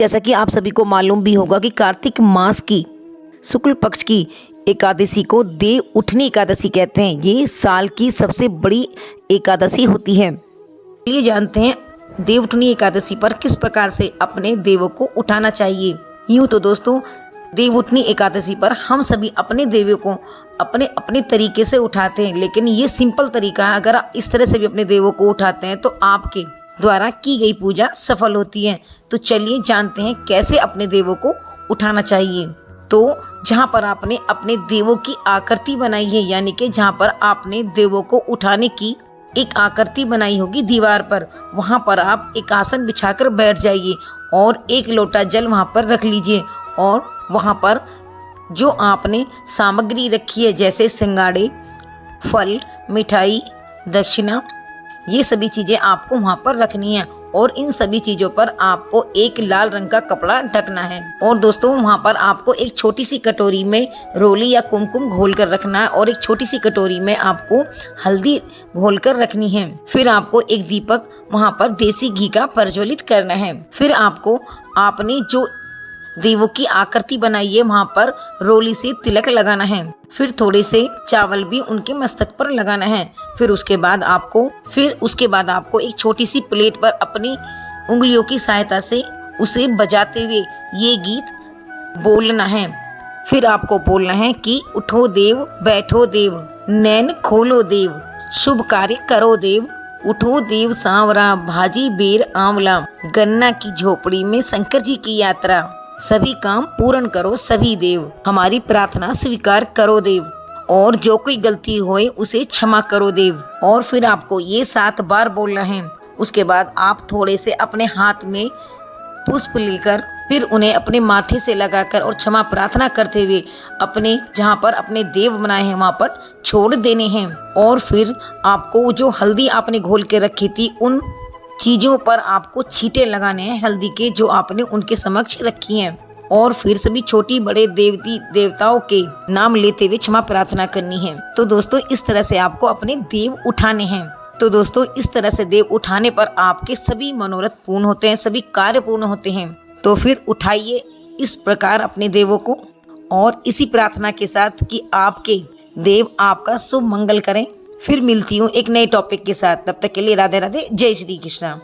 जैसा कि आप सभी को मालूम भी होगा कि कार्तिक मास की शुक्ल पक्ष की एकादशी को देव उठनी एकादशी कहते हैं। ये साल की सबसे बड़ी एकादशी होती है। चलिए जानते हैं देव उठनी एकादशी पर किस प्रकार से अपने देवों को उठाना चाहिए। यूँ तो दोस्तों, देव उठनी एकादशी पर हम सभी अपने देवों को अपने अपने तरीके से उठाते हैं, लेकिन ये सिंपल तरीका है। अगर आप इस तरह से भी अपने देवों को उठाते हैं तो आपके द्वारा की गई पूजा सफल होती है। तो चलिए जानते हैं कैसे अपने देवों को उठाना चाहिए। तो जहाँ पर आपने अपने देवों की आकृति बनाई है, यानी कि जहाँ पर आपने देवों को उठाने की एक आकृति बनाई होगी दीवार पर, वहाँ पर आप एक आसन बिछाकर बैठ जाइए और एक लोटा जल वहाँ पर रख लीजिए। और वहाँ पर जो आपने सामग्री रखी है, जैसे सिंगाड़े, फल, मिठाई, दक्षिणा, ये सभी चीज़ें आपको वहाँ पर रखनी है। और इन सभी चीज़ों पर आपको एक लाल रंग का कपड़ा ढकना है। और दोस्तों, वहाँ पर आपको एक छोटी सी कटोरी में रोली या कुमकुम घोल कर रखना है और एक छोटी सी कटोरी में आपको हल्दी घोल कर रखनी है। फिर आपको एक दीपक वहाँ पर देसी घी का प्रज्वलित करना है। फिर आपको आपने जो देवों की आकृति बनाई है वहाँ पर रोली से तिलक लगाना है। फिर थोड़े से चावल भी उनके मस्तक पर लगाना है। फिर उसके बाद आपको एक छोटी सी प्लेट पर अपनी उंगलियों की सहायता से उसे बजाते हुए ये गीत बोलना है। फिर आपको बोलना है कि उठो देव, बैठो देव, नैन खोलो देव, शुभ कार्य करो देव, उठो देव सांवरा, भाजी बेर आंवला, गन्ना की झोपड़ी में शंकर जी की यात्रा, सभी काम पूर्ण करो सभी देव, हमारी प्रार्थना स्वीकार करो देव, और जो कोई गलती होए उसे क्षमा करो देव। और फिर आपको ये 7 बार बोलना है। उसके बाद आप थोड़े से अपने हाथ में पुष्प लेकर फिर उन्हें अपने माथे से लगाकर और क्षमा प्रार्थना करते हुए अपने जहाँ पर अपने देव बनाए हैं वहाँ पर छोड़ देने हैं। और फिर आपको जो हल्दी आपने घोल के रखी थी उन चीज़ों पर आपको छींटे लगाने हैं हल्दी के, जो आपने उनके समक्ष रखी हैं। और फिर सभी छोटी बड़े देवताओं के नाम लेते हुए क्षमा प्रार्थना करनी है। तो दोस्तों, इस तरह से आपको अपने देव उठाने हैं। तो दोस्तों, इस तरह से देव उठाने पर आपके सभी मनोरथ पूर्ण होते हैं, सभी कार्य पूर्ण होते हैं। तो फिर उठाइए इस प्रकार अपने देवों को, और इसी प्रार्थना के साथ कि आपके देव आपका शुभ मंगल करें। फिर मिलती हूँ एक नए टॉपिक के साथ। तब तक के लिए राधे राधे, जय श्री कृष्णा।